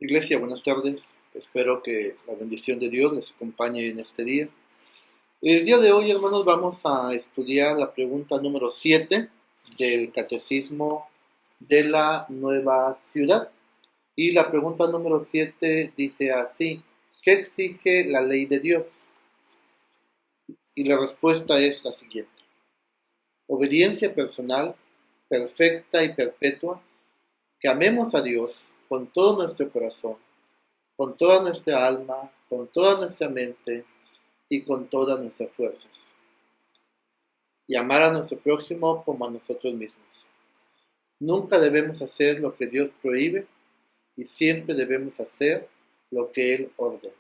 Iglesia, buenas tardes. Espero que la bendición de Dios les acompañe en este día. El día de hoy, hermanos, vamos a estudiar la pregunta número 7 del Catecismo de la Nueva Ciudad. Y la pregunta número 7 dice así: ¿qué exige la ley de Dios? Y la respuesta es la siguiente: obediencia personal, perfecta y perpetua, que amemos a Dios con todo nuestro corazón, con toda nuestra alma, con toda nuestra mente y con todas nuestras fuerzas, y amar a nuestro prójimo como a nosotros mismos. Nunca debemos hacer lo que Dios prohíbe y siempre debemos hacer lo que Él ordena.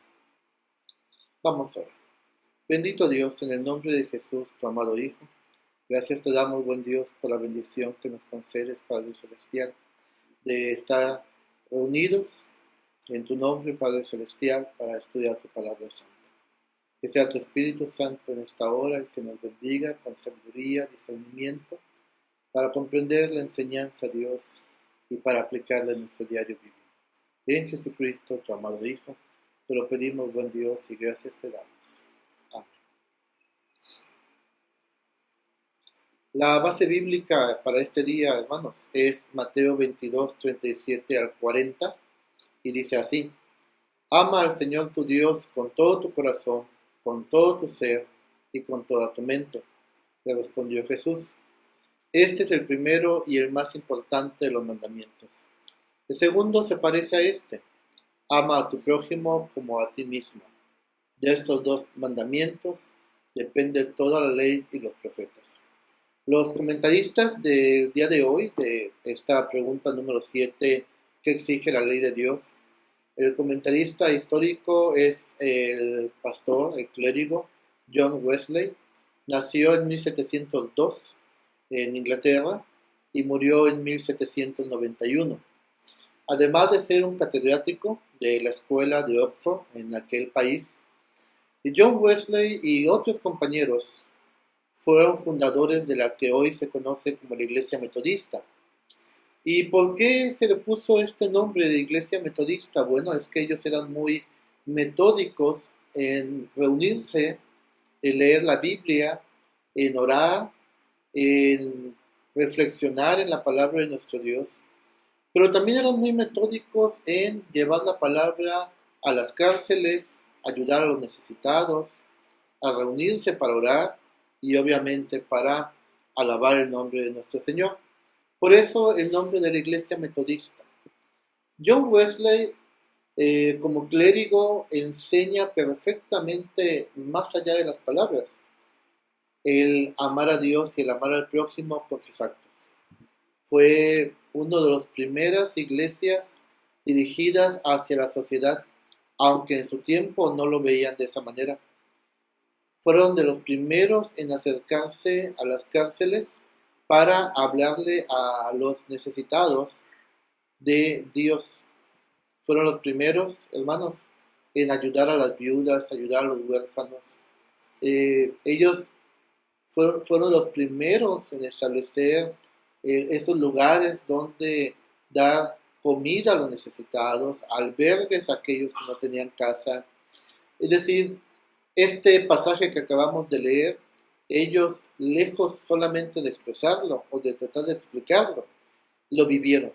Vamos a ver. Bendito Dios, en el nombre de Jesús, tu amado Hijo, gracias te damos, buen Dios, por la bendición que nos concedes, Padre Celestial, de estar reunidos en tu nombre, Padre Celestial, para estudiar tu palabra santa. Que sea tu Espíritu Santo en esta hora el que nos bendiga con sabiduría, discernimiento, para comprender la enseñanza de Dios y para aplicarla en nuestro diario vivir. En Jesucristo, tu amado Hijo, te lo pedimos, buen Dios, y gracias te damos. Amén. La base bíblica para este día, hermanos, es Mateo 22, 37 al 40, y dice así: ama al Señor tu Dios con todo tu corazón, con todo tu ser y con toda tu mente. Le respondió Jesús: este es el primero y el más importante de los mandamientos. El segundo se parece a este: ama a tu prójimo como a ti mismo. De estos dos mandamientos depende toda la ley y los profetas. Los comentaristas del día de hoy, de esta pregunta número 7, ¿qué exige la ley de Dios? El comentarista histórico es el pastor, el clérigo John Wesley. Nació en 1702 en Inglaterra y murió en 1791. Además de ser un catedrático de la escuela de Oxford en aquel país, John Wesley y otros compañeros fueron fundadores de la que hoy se conoce como la Iglesia Metodista. ¿Y por qué se le puso este nombre de Iglesia Metodista? Bueno, es que ellos eran muy metódicos en reunirse, en leer la Biblia, en orar, en reflexionar en la palabra de nuestro Dios. Pero también eran muy metódicos en llevar la palabra a las cárceles, ayudar a los necesitados, a reunirse para orar y obviamente para alabar el nombre de nuestro Señor. Por eso el nombre de la Iglesia Metodista. John Wesley, como clérigo, enseña perfectamente más allá de las palabras el amar a Dios y el amar al prójimo por sus actos. Fue una de las primeras iglesias dirigidas hacia la sociedad, aunque en su tiempo no lo veían de esa manera. Fueron de los primeros en acercarse a las cárceles para hablarle a los necesitados de Dios. Fueron los primeros, hermanos, en ayudar a las viudas, ayudar a los huérfanos. Ellos fueron los primeros en establecer esos lugares donde dar comida a los necesitados, albergues a aquellos que no tenían casa. Es decir, este pasaje que acabamos de leer, ellos, lejos solamente de expresarlo o de tratar de explicarlo, lo vivieron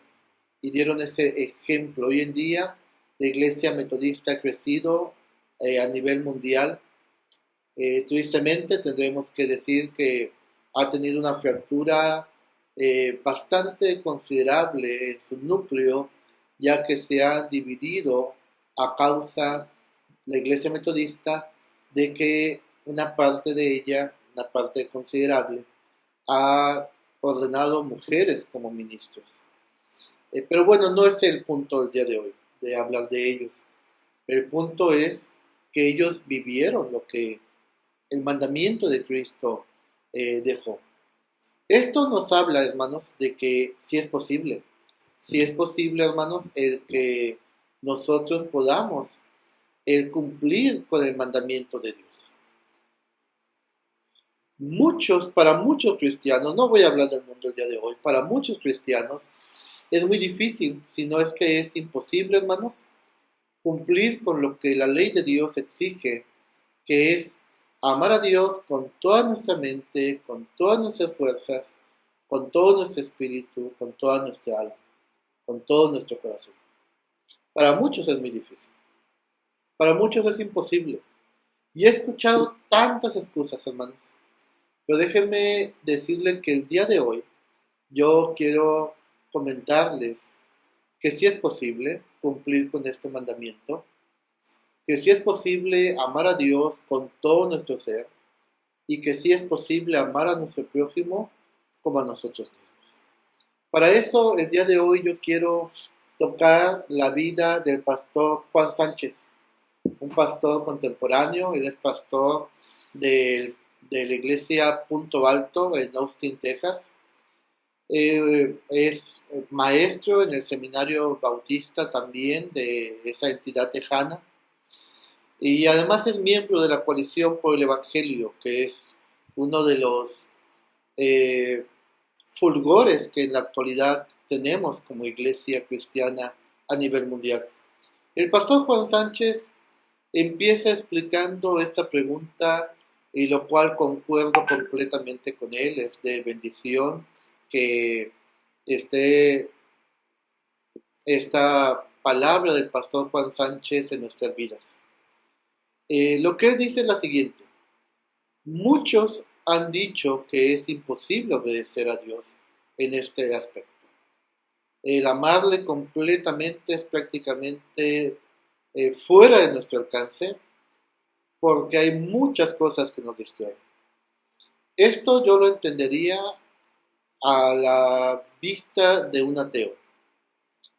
y dieron ese ejemplo. Hoy en día la Iglesia Metodista ha crecido a nivel mundial. Tristemente tendremos que decir que ha tenido una fractura bastante considerable en su núcleo, ya que se ha dividido a causa la Iglesia Metodista de que una parte de ella, una parte considerable, ha ordenado mujeres como ministros. Pero bueno, no es el punto del día de hoy, de hablar de ellos. El punto es que ellos vivieron lo que el mandamiento de Cristo dejó. Esto nos habla, hermanos, de que sí es posible, hermanos, el que nosotros podamos el cumplir con el mandamiento de Dios. Para muchos cristianos, no voy a hablar del mundo el día de hoy, para muchos cristianos es muy difícil, si no es que es imposible, hermanos, cumplir con lo que la ley de Dios exige, que es amar a Dios con toda nuestra mente, con todas nuestras fuerzas, con todo nuestro espíritu, con toda nuestra alma, con todo nuestro corazón. Para muchos es muy difícil, para muchos es imposible. Y he escuchado tantas excusas, hermanos. Pero déjenme decirles que el día de hoy yo quiero comentarles que sí es posible cumplir con este mandamiento, que sí es posible amar a Dios con todo nuestro ser y que sí es posible amar a nuestro prójimo como a nosotros mismos. Para eso, el día de hoy yo quiero tocar la vida del pastor Juan Sánchez, un pastor contemporáneo. Él es pastor de la iglesia Punto Alto en Austin, Texas. Es maestro en el seminario bautista también de esa entidad tejana. Y además es miembro de la Coalición por el Evangelio, que es uno de los eh, fulgores que en la actualidad tenemos como iglesia cristiana a nivel mundial. El pastor Juan Sánchez empieza explicando esta pregunta, y lo cual concuerdo completamente con él. Es de bendición que esté esta palabra del pastor Juan Sánchez en nuestras vidas. Lo que él dice es la siguiente: muchos han dicho que es imposible obedecer a Dios en este aspecto. El amarle completamente es prácticamente fuera de nuestro alcance, porque hay muchas cosas que nos distraen. Esto yo lo entendería a la vista de un ateo,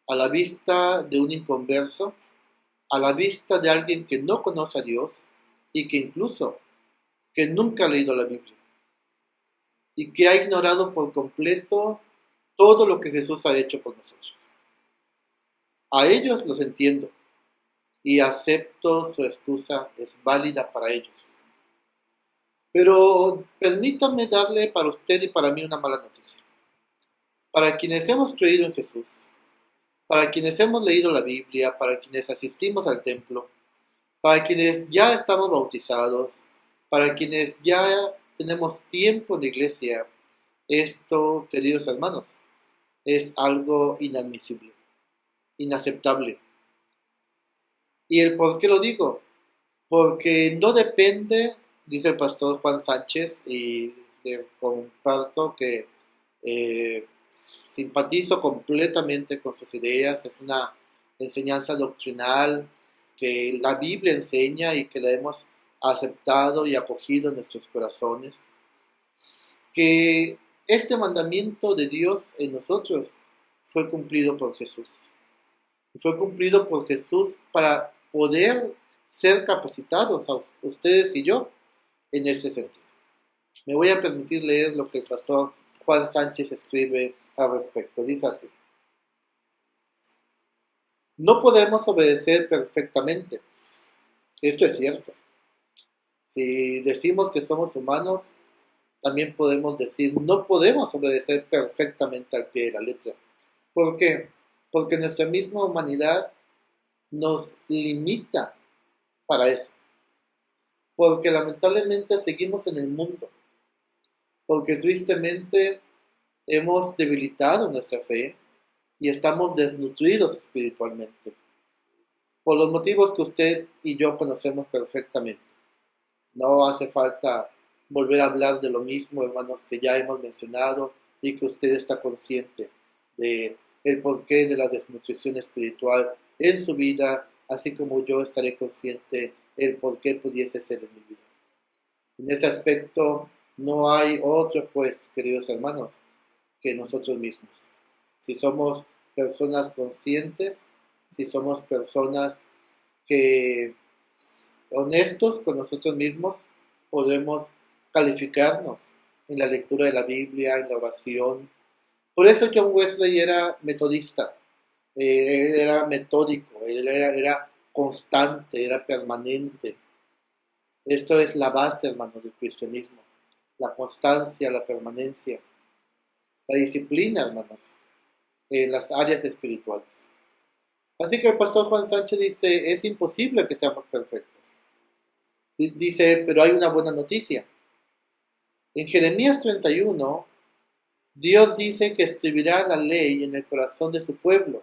a la vista de un inconverso, a la vista de alguien que no conoce a Dios y que incluso que nunca ha leído la Biblia y que ha ignorado por completo todo lo que Jesús ha hecho por nosotros. A ellos los entiendo y acepto su excusa, es válida para ellos. Pero permítanme darle para usted y para mí una mala noticia. Para quienes hemos creído en Jesús, para quienes hemos leído la Biblia, para quienes asistimos al templo, para quienes ya estamos bautizados, para quienes ya tenemos tiempo en la iglesia, esto, queridos hermanos, es algo inadmisible, inaceptable. ¿Y el por qué lo digo? Porque no depende, dice el pastor Juan Sánchez, y le comparto que eh, simpatizo completamente con sus ideas. Es una enseñanza doctrinal que la Biblia enseña y que la hemos aceptado y acogido en nuestros corazones. Que este mandamiento de Dios en nosotros fue cumplido por Jesús. Fue cumplido por Jesús para poder ser capacitados a ustedes y yo en ese sentido. Me voy a permitir leer lo que el pastor Juan Sánchez escribe al respecto. Dice así: no podemos obedecer perfectamente. Esto es cierto. Si decimos que somos humanos, también podemos decir no podemos obedecer perfectamente al pie de la letra. ¿Por qué? Porque nuestra misma humanidad nos limita para eso. Porque lamentablemente seguimos en el mundo. Porque tristemente hemos debilitado nuestra fe y estamos desnutridos espiritualmente. Por los motivos que usted y yo conocemos perfectamente. No hace falta volver a hablar de lo mismo, hermanos, que ya hemos mencionado y que usted está consciente de el porqué de la desnutrición espiritual en su vida, así como yo estaré consciente el porqué pudiese ser en mi vida. En ese aspecto no hay otro juez, queridos hermanos, que nosotros mismos. Si somos personas conscientes, si somos personas que honestos con nosotros mismos, podemos calificarnos en la lectura de la Biblia, en la oración. Por eso John Wesley era metodista, él era metódico, él era constante, era permanente. Esto es la base, hermanos, del cristianismo: la constancia, la permanencia, la disciplina, hermanos, en las áreas espirituales. Así que el pastor Juan Sánchez dice, es imposible que seamos perfectos. Dice, pero hay una buena noticia. En Jeremías 31, Dios dice que escribirá la ley en el corazón de su pueblo.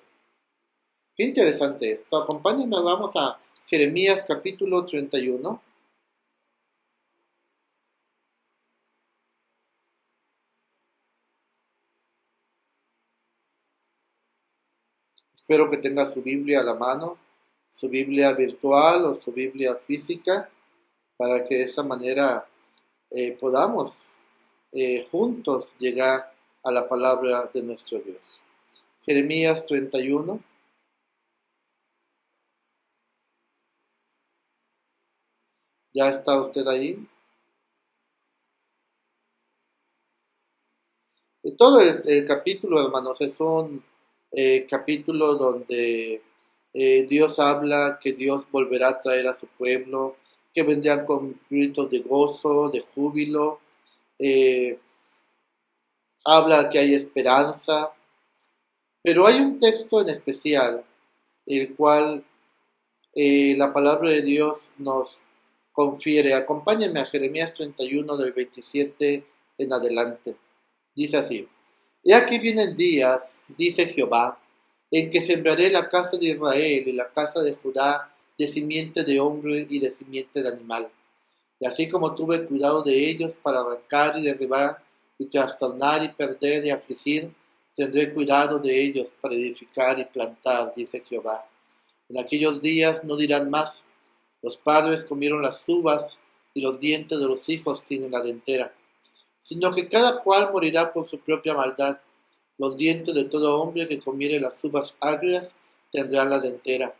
Qué interesante esto. Acompáñenme, vamos a Jeremías capítulo 31. Espero que tenga su Biblia a la mano, su Biblia virtual o su Biblia física, para que de esta manera podamos juntos llegar a la palabra de nuestro Dios. Jeremías 31. ¿Ya está usted ahí? Todo el capítulo, hermanos, es un capítulo donde Dios habla que Dios volverá a traer a su pueblo, que vendrán con gritos de gozo, de júbilo. eh, Habla que hay esperanza, pero hay un texto en especial, el cual la palabra de Dios nos confiere. Acompáñenme a Jeremías 31 del 27 en adelante. Dice así: He aquí vienen días, dice Jehová, en que sembraré la casa de Israel y la casa de Judá de simiente de hombre y de simiente de animal. Y así como tuve cuidado de ellos para arrancar y derribar y trastornar y perder y afligir, tendré cuidado de ellos para edificar y plantar, dice Jehová. En aquellos días no dirán más, los padres comieron las uvas y los dientes de los hijos tienen la dentera, sino que cada cual morirá por su propia maldad. Los dientes de todo hombre que comiere las uvas agrias tendrán la dentera.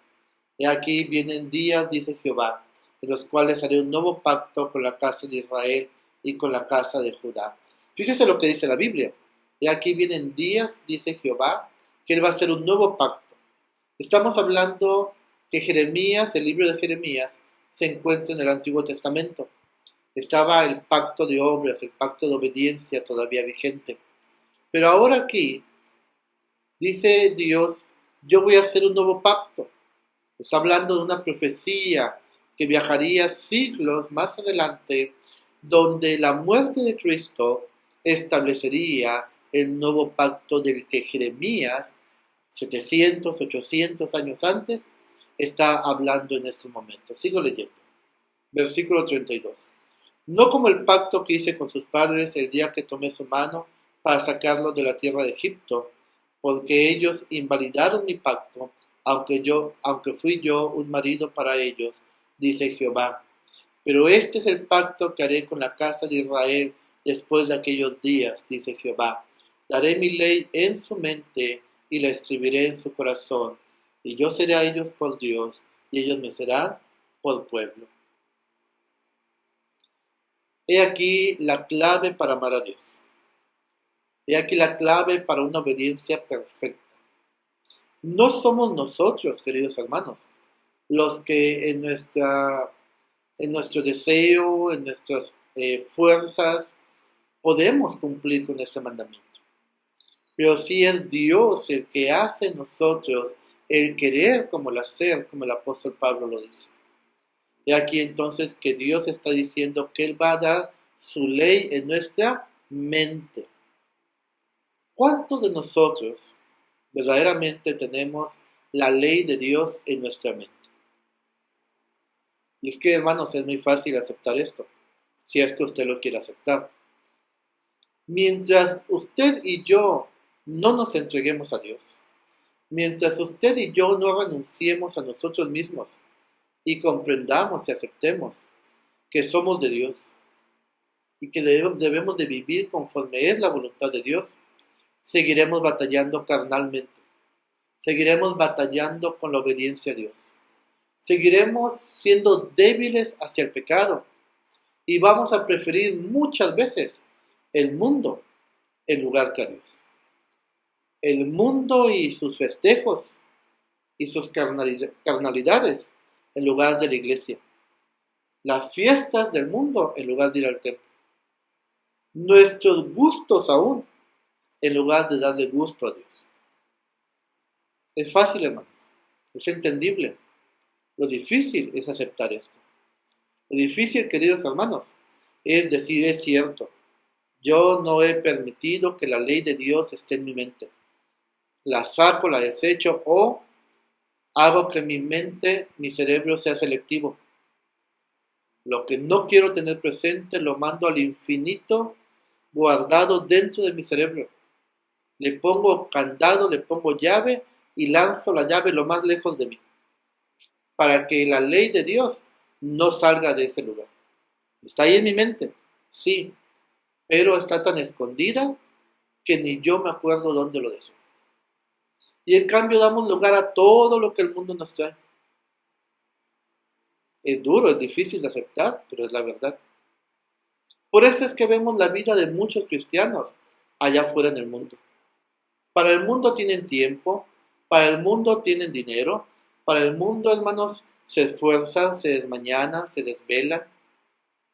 He aquí vienen días, dice Jehová, en los cuales haré un nuevo pacto con la casa de Israel y con la casa de Judá. Fíjese lo que dice la Biblia. He aquí vienen días, dice Jehová, que él va a hacer un nuevo pacto. Estamos hablando que Jeremías, el libro de Jeremías, se encuentra en el Antiguo Testamento. Estaba el pacto de obras, el pacto de obediencia todavía vigente. Pero ahora aquí dice Dios, yo voy a hacer un nuevo pacto. Está hablando de una profecía que viajaría siglos más adelante, donde la muerte de Cristo establecería el nuevo pacto del que Jeremías, 700, 800 años antes, está hablando en estos momentos. Sigo leyendo. Versículo 32. No como el pacto que hice con sus padres el día que tomé su mano para sacarlos de la tierra de Egipto, porque ellos invalidaron mi pacto, aunque fui yo un marido para ellos, dice Jehová. Pero este es el pacto que haré con la casa de Israel después de aquellos días, dice Jehová. Daré mi ley en su mente y la escribiré en su corazón, y yo seré a ellos por Dios, y ellos me serán por pueblo. He aquí la clave para amar a Dios. He aquí la clave para una obediencia perfecta. No somos nosotros, queridos hermanos, los que en nuestro deseo, en nuestras fuerzas, podemos cumplir con este mandamiento. Pero sí es Dios el que hace en nosotros el querer como el hacer, como el apóstol Pablo lo dice. Y aquí entonces que Dios está diciendo que Él va a dar su ley en nuestra mente. ¿Cuántos de nosotros verdaderamente tenemos la ley de Dios en nuestra mente? Y es que, hermanos, es muy fácil aceptar esto, si es que usted lo quiere aceptar. Mientras usted y yo no nos entreguemos a Dios, mientras usted y yo no renunciemos a nosotros mismos y comprendamos y aceptemos que somos de Dios y que debemos de vivir conforme es la voluntad de Dios, seguiremos batallando carnalmente, seguiremos batallando con la obediencia a Dios, seguiremos siendo débiles hacia el pecado y vamos a preferir muchas veces el mundo en lugar que a Dios. El mundo y sus festejos y sus carnalidades en lugar de la iglesia. Las fiestas del mundo en lugar de ir al templo. Nuestros gustos aún en lugar de darle gusto a Dios. Es fácil, hermanos. Es entendible. Lo difícil es aceptar esto. Lo difícil, queridos hermanos, es decir, es cierto. Yo no he permitido que la ley de Dios esté en mi mente. La saco, la desecho o hago que mi mente, mi cerebro sea selectivo. Lo que no quiero tener presente lo mando al infinito guardado dentro de mi cerebro. Le pongo candado, le pongo llave y lanzo la llave lo más lejos de mí, para que la ley de Dios no salga de ese lugar. Está ahí en mi mente, sí, pero está tan escondida que ni yo me acuerdo dónde lo dejé. Y en cambio damos lugar a todo lo que el mundo nos trae. Es duro, es difícil de aceptar, pero es la verdad. Por eso es que vemos la vida de muchos cristianos allá afuera en el mundo. Para el mundo tienen tiempo, para el mundo tienen dinero, para el mundo, hermanos, se esfuerzan, se desmañanan, se desvelan,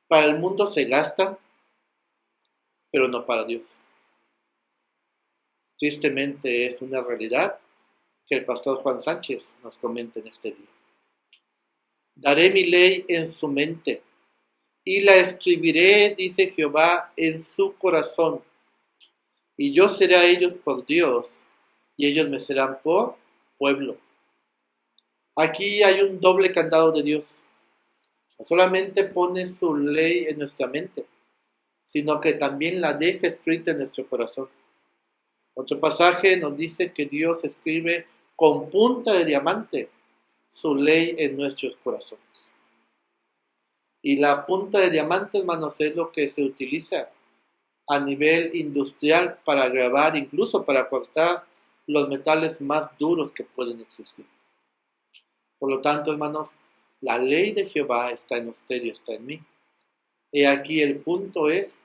para el mundo se gastan, pero no para Dios. Tristemente es una realidad que el pastor Juan Sánchez nos comenta en este día. Daré mi ley en su mente y la escribiré, dice Jehová, en su corazón. Y yo seré a ellos por Dios y ellos me serán por pueblo. Aquí hay un doble candado de Dios. No solamente pone su ley en nuestra mente, sino que también la deja escrita en nuestro corazón. Otro pasaje nos dice que Dios escribe con punta de diamante su ley en nuestros corazones. Y la punta de diamante, hermanos, es lo que se utiliza a nivel industrial para grabar, incluso para cortar los metales más duros que pueden existir. Por lo tanto, hermanos, la ley de Jehová está en usted y está en mí. Y aquí el punto es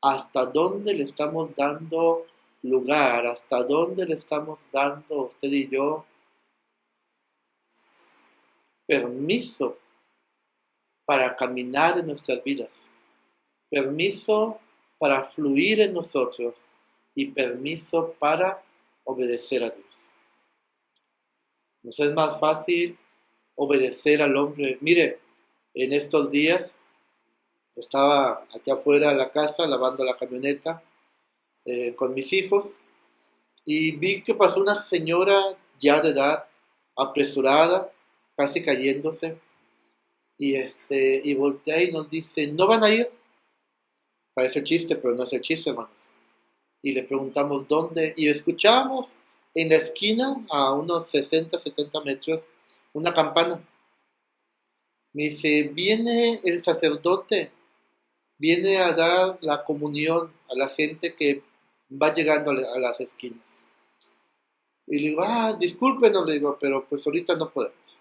hasta dónde le estamos dando lugar, hasta dónde le estamos dando usted y yo permiso para caminar en nuestras vidas, permiso para fluir en nosotros y permiso para obedecer a Dios. Nos es más fácil obedecer al hombre. Mire, en estos días estaba aquí afuera de la casa lavando la camioneta con mis hijos y vi que pasó una señora ya de edad, apresurada, casi cayéndose, y voltea y nos dice, ¿no van a ir? Parece chiste, pero no es el chiste, hermanos. Y le preguntamos dónde, y escuchamos en la esquina, a unos 60, 70 metros, una campana. Me dice, viene el sacerdote, viene a dar la comunión a la gente que va llegando a las esquinas. Y le digo, discúlpenos, le digo, pero pues ahorita no podemos.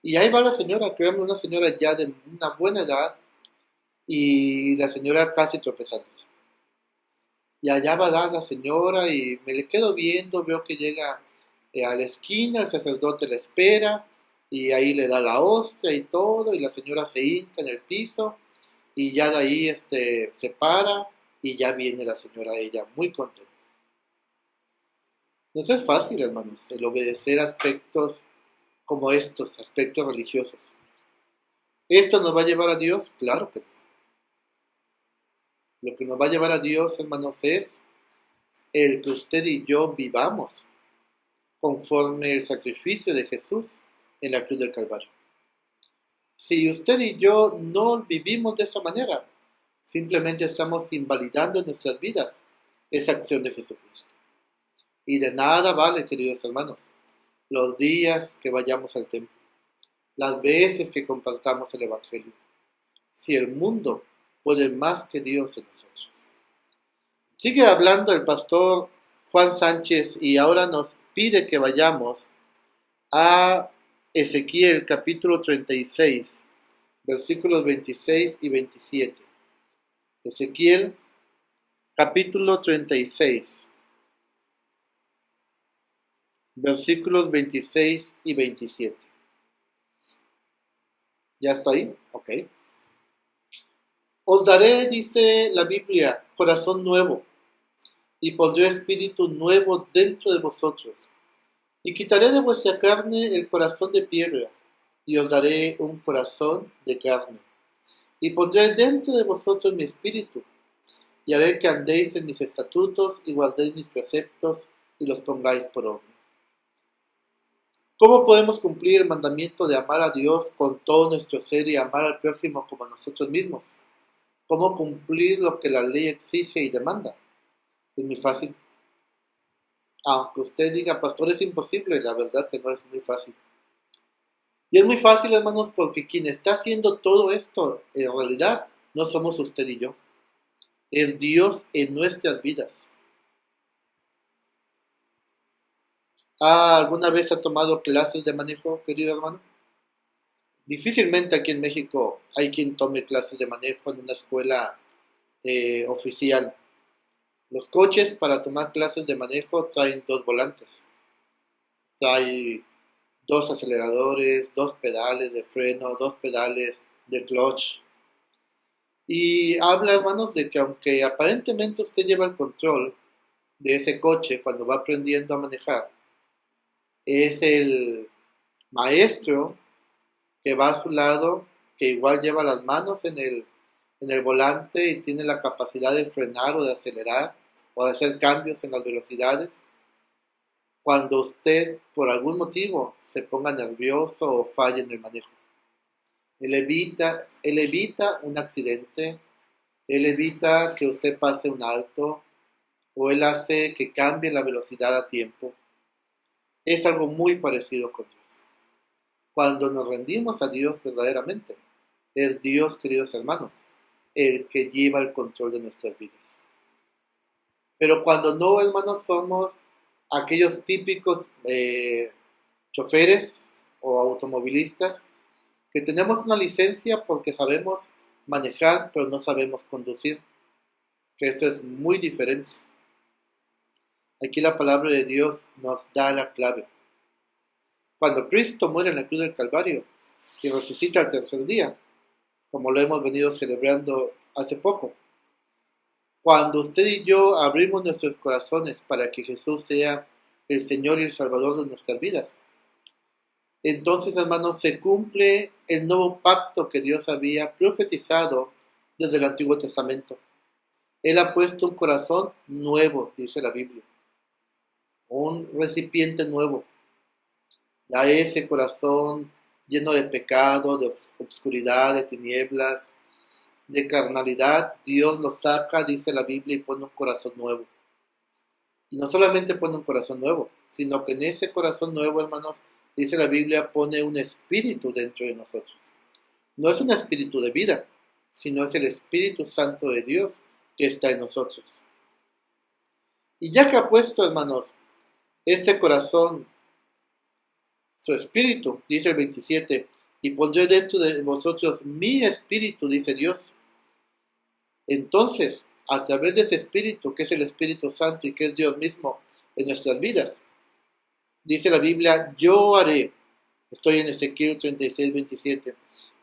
Y ahí va la señora, créanme, una señora ya de una buena edad, y la señora casi tropezándose. Y allá va a dar la señora y me le quedo viendo, veo que llega a la esquina, el sacerdote la espera y ahí le da la hostia y todo y la señora se hinca en el piso y ya de ahí se para y ya viene la señora ella muy contenta. No es fácil, hermanos, el obedecer aspectos como estos, aspectos religiosos. ¿Esto nos va a llevar a Dios? Claro que no. Lo que nos va a llevar a Dios, hermanos, es el que usted y yo vivamos conforme el sacrificio de Jesús en la cruz del Calvario. Si usted y yo no vivimos de esa manera, simplemente estamos invalidando en nuestras vidas esa acción de Jesucristo. Y de nada vale, queridos hermanos, los días que vayamos al templo, las veces que compartamos el Evangelio, si el mundo puede más que Dios en nosotros. Sigue hablando el pastor Juan Sánchez y ahora nos pide que vayamos a Ezequiel capítulo 36, versículos 26 y 27. Ezequiel capítulo 36, versículos 26 y 27. ¿Ya está ahí? Ok. Os daré, dice la Biblia, corazón nuevo, y pondré espíritu nuevo dentro de vosotros, Y quitaré de vuestra carne el corazón de piedra, y os daré un corazón de carne. Y pondré dentro de vosotros mi espíritu, y haré que andéis en mis estatutos, y guardéis mis preceptos, y los pongáis por obra. ¿Cómo podemos cumplir el mandamiento de amar a Dios con todo nuestro ser y amar al prójimo como a nosotros mismos? ¿Cómo cumplir lo que la ley exige y demanda? Es muy fácil. Aunque usted diga, pastor, es imposible, la verdad que no es muy fácil. Y es muy fácil, hermanos, porque quien está haciendo todo esto, en realidad, no somos usted y yo. Es Dios en nuestras vidas. ¿Alguna vez ha tomado clases de manejo, querido hermano? Difícilmente aquí en México hay quien tome clases de manejo en una escuela oficial. Los coches para tomar clases de manejo traen dos volantes, trae dos aceleradores, dos pedales de freno, dos pedales de clutch. Y habla, hermanos, de que aunque aparentemente usted lleva el control de ese coche cuando va aprendiendo a manejar, es el maestro que va a su lado, que igual lleva las manos en el volante y tiene la capacidad de frenar o de acelerar o de hacer cambios en las velocidades. Cuando usted por algún motivo se ponga nervioso o falle en el manejo, él evita un accidente, él evita que usted pase un alto o él hace que cambie la velocidad a tiempo. Es algo muy parecido con Dios. Cuando nos rendimos a Dios verdaderamente, es Dios, queridos hermanos, el que lleva el control de nuestras vidas. Pero cuando no, hermanos, somos aquellos típicos choferes o automovilistas que tenemos una licencia porque sabemos manejar, pero no sabemos conducir, que eso es muy diferente. Aquí la palabra de Dios nos da la clave. Cuando Cristo muere en la cruz del Calvario y resucita al tercer día, como lo hemos venido celebrando hace poco, cuando usted y yo abrimos nuestros corazones para que Jesús sea el Señor y el Salvador de nuestras vidas, entonces, hermanos, se cumple el nuevo pacto que Dios había profetizado desde el Antiguo Testamento. Él ha puesto un corazón nuevo, dice la Biblia, un recipiente nuevo. Ya ese corazón lleno de pecado, de obscuridad, de tinieblas, de carnalidad, Dios lo saca, dice la Biblia, y pone un corazón nuevo. Y no solamente pone un corazón nuevo, sino que en ese corazón nuevo, hermanos, dice la Biblia, pone un espíritu dentro de nosotros. No es un espíritu de vida, sino es el Espíritu Santo de Dios que está en nosotros. Y ya que ha puesto, hermanos, este corazón, su espíritu, dice el 27, y pondré dentro de vosotros mi espíritu, dice Dios. Entonces, a través de ese espíritu, que es el Espíritu Santo y que es Dios mismo en nuestras vidas, dice la Biblia, yo haré, estoy en Ezequiel 36, 27,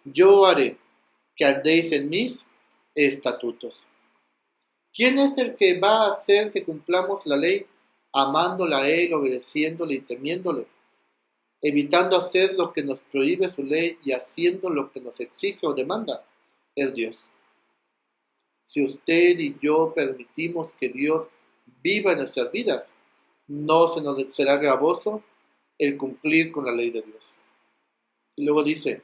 yo haré que andéis en mis estatutos. ¿Quién es el que va a hacer que cumplamos la ley? Amándola a Él, obedeciéndole y temiéndole, evitando hacer lo que nos prohíbe su ley y haciendo lo que nos exige o demanda, es Dios. Si usted y yo permitimos que Dios viva en nuestras vidas, no se nos será gravoso el cumplir con la ley de Dios. Y luego dice,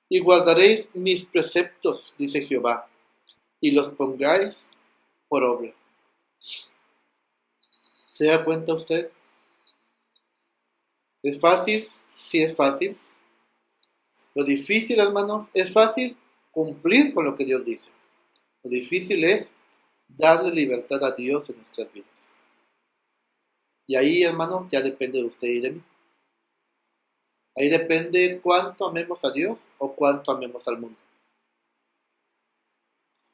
y guardaréis mis preceptos, dice Jehová, y los pongáis por obra. ¿Se da cuenta usted? ¿Es fácil? Sí es fácil. Lo difícil, hermanos, es fácil cumplir con lo que Dios dice. Lo difícil es darle libertad a Dios en nuestras vidas. Y ahí, hermanos, ya depende de usted y de mí. Ahí depende cuánto amemos a Dios o cuánto amemos al mundo.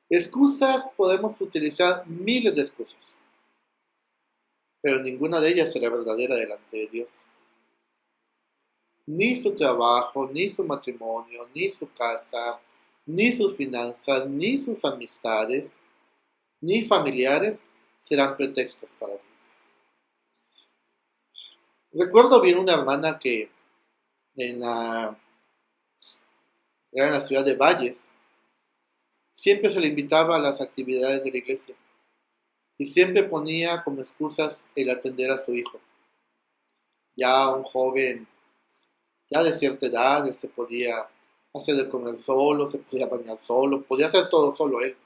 Excusas, podemos utilizar miles de excusas, pero ninguna de ellas será verdadera delante de Dios. Ni su trabajo, ni su matrimonio, ni su casa, ni sus finanzas, ni sus amistades, ni familiares serán pretextos para Dios. Recuerdo bien una hermana que era en la ciudad de Valles, siempre se le invitaba a las actividades de la iglesia y siempre ponía como excusas el atender a su hijo. Ya un joven, ya de cierta edad, él se podía hacer de comer solo, se podía bañar solo, podía hacer todo solo él,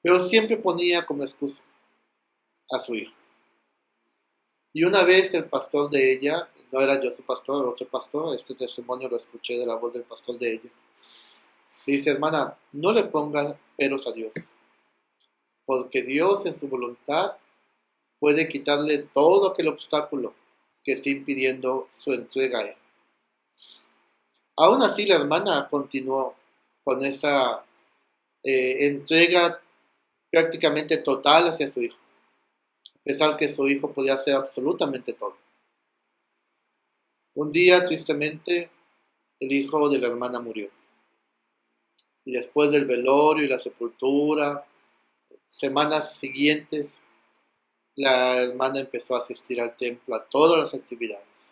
pero siempre ponía como excusa a su hijo. Y una vez el pastor de ella, no era yo su pastor, era otro pastor, este testimonio lo escuché de la voz del pastor de ella, y dice, hermana, no le ponga peros a Dios, porque Dios en su voluntad puede quitarle todo aquel obstáculo que esté impidiendo su entrega a él. Aún así la hermana continuó con esa entrega prácticamente total hacia su hijo, a pesar que su hijo podía hacer absolutamente todo. Un día, tristemente, el hijo de la hermana murió. Y después del velorio y la sepultura, semanas siguientes, la hermana empezó a asistir al templo a todas las actividades.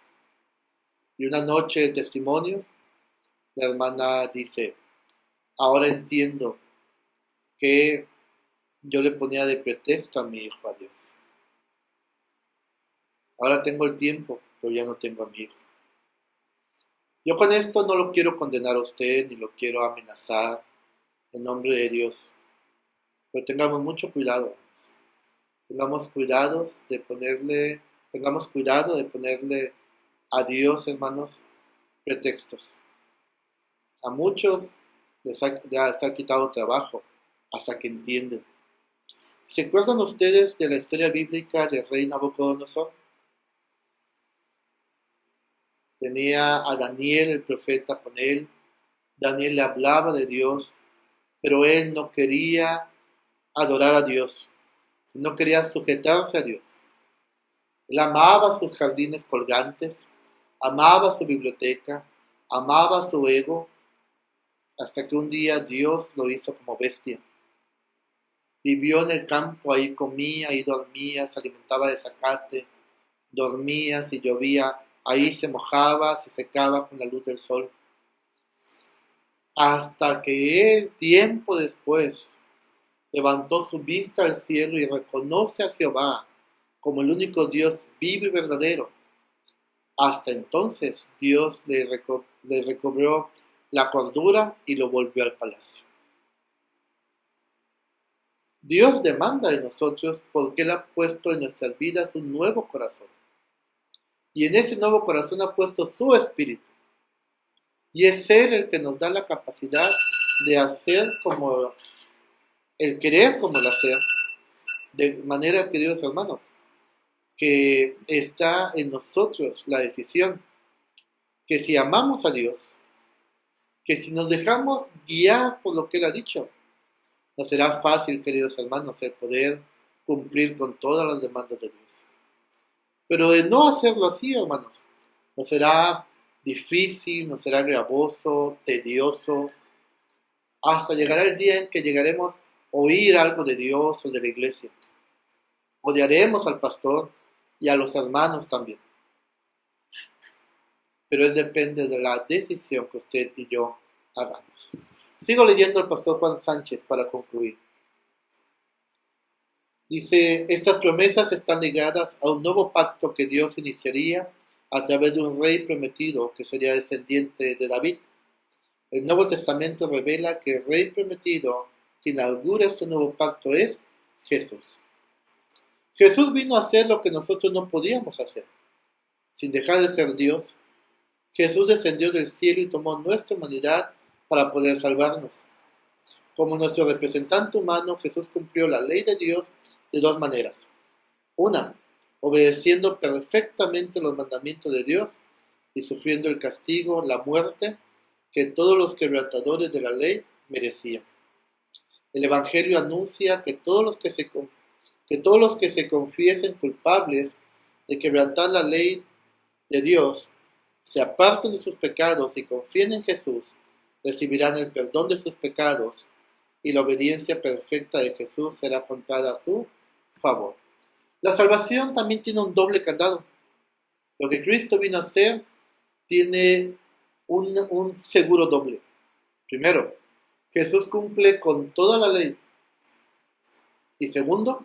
Y una noche de testimonio, la hermana dice, ahora entiendo que yo le ponía de pretexto a mi hijo a Dios. Ahora tengo el tiempo, pero ya no tengo a mi hijo. Yo con esto no lo quiero condenar a usted, ni lo quiero amenazar en nombre de Dios. Pero tengamos mucho cuidado. Tengamos cuidado de ponerle a Dios, hermanos, pretextos. A muchos ya se ha quitado trabajo hasta que entienden. ¿Se acuerdan ustedes de la historia bíblica del rey Nabucodonosor? Tenía a Daniel, el profeta, con él. Daniel le hablaba de Dios, pero él no quería adorar a Dios, no quería sujetarse a Dios. Él amaba sus jardines colgantes, amaba su biblioteca, amaba su ego, hasta que un día Dios lo hizo como bestia. Vivió en el campo, ahí comía y dormía, se alimentaba de zacate, dormía, si llovía, ahí se mojaba, se secaba con la luz del sol. Hasta que él, tiempo después, levantó su vista al cielo y reconoce a Jehová como el único Dios vivo y verdadero. Hasta entonces Dios le recobró la cordura y lo volvió al palacio. Dios demanda de nosotros porque Él ha puesto en nuestras vidas un nuevo corazón. Y en ese nuevo corazón ha puesto su espíritu. Y es Él el que nos da la capacidad de hacer como el querer como el hacer. De manera, queridos hermanos, que está en nosotros la decisión. Que si amamos a Dios, que si nos dejamos guiar por lo que Él ha dicho, nos será fácil, queridos hermanos, el poder cumplir con todas las demandas de Dios. Pero de no hacerlo así, hermanos, nos será difícil, nos será gravoso, tedioso, hasta llegará el día en que llegaremos a oír algo de Dios o de la iglesia. Odiaremos al pastor y a los hermanos también. Pero depende de la decisión que usted y yo hagamos. Sigo leyendo al pastor Juan Sánchez para concluir. Dice, estas promesas están ligadas a un nuevo pacto que Dios iniciaría a través de un rey prometido que sería descendiente de David. El Nuevo Testamento revela que el rey prometido que inaugura este nuevo pacto es Jesús. Jesús vino a hacer lo que nosotros no podíamos hacer. Sin dejar de ser Dios, Jesús descendió del cielo y tomó nuestra humanidad para poder salvarnos. Como nuestro representante humano, Jesús cumplió la ley de Dios de dos maneras. Una, obedeciendo perfectamente los mandamientos de Dios y sufriendo el castigo, la muerte, que todos los quebrantadores de la ley merecían. El Evangelio anuncia que todos los que se confiesen culpables de quebrantar la ley de Dios, se aparten de sus pecados y confíen en Jesús, recibirán el perdón de sus pecados y la obediencia perfecta de Jesús será contada a su favor. La salvación también tiene un doble candado. Lo que Cristo vino a hacer tiene un seguro doble. Primero, Jesús cumple con toda la ley. Y segundo,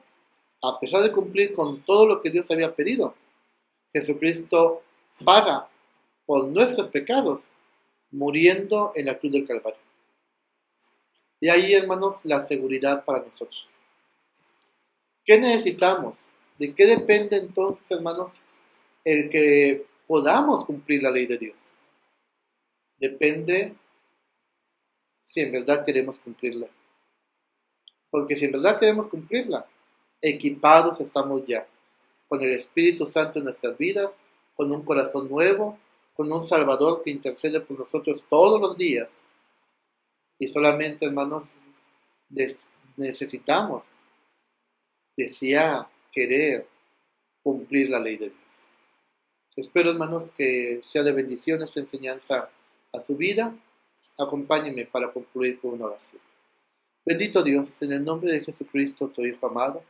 a pesar de cumplir con todo lo que Dios había pedido, Jesucristo paga por nuestros pecados, muriendo en la cruz del Calvario. Y ahí, hermanos, la seguridad para nosotros. ¿Qué necesitamos? ¿De qué depende entonces, hermanos, el que podamos cumplir la ley de Dios? Depende si en verdad queremos cumplirla. Porque si en verdad queremos cumplirla, equipados estamos ya, con el Espíritu Santo en nuestras vidas, con un corazón nuevo, con un Salvador que intercede por nosotros todos los días. Y solamente, hermanos, necesitamos desear, querer cumplir la ley de Dios. Espero, hermanos, que sea de bendición esta enseñanza a su vida. Acompáñenme para concluir con una oración. Bendito Dios, en el nombre de Jesucristo, tu Hijo amado,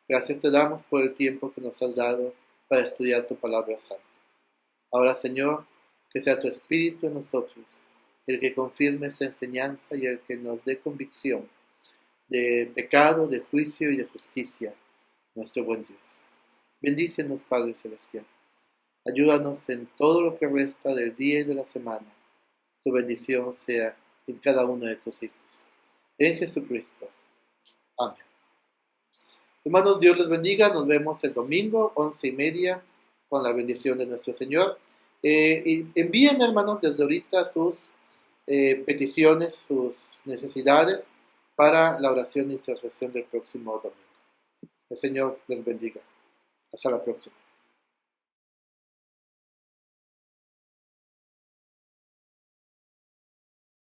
gracias te damos por el tiempo que nos has dado para estudiar tu palabra santa. Ahora, Señor, que sea tu Espíritu en nosotros, el que confirme esta enseñanza y el que nos dé convicción de pecado, de juicio y de justicia, nuestro buen Dios. Bendícenos, Padre Celestial. Ayúdanos en todo lo que resta del día y de la semana. Tu bendición sea en cada uno de tus hijos. En Jesucristo. Amén. Hermanos, Dios les bendiga. Nos vemos el domingo, 11:30, con la bendición de nuestro Señor. Y envíen, hermanos, desde ahorita sus peticiones, sus necesidades para la oración de intercesión del próximo domingo. El Señor les bendiga. Hasta la próxima.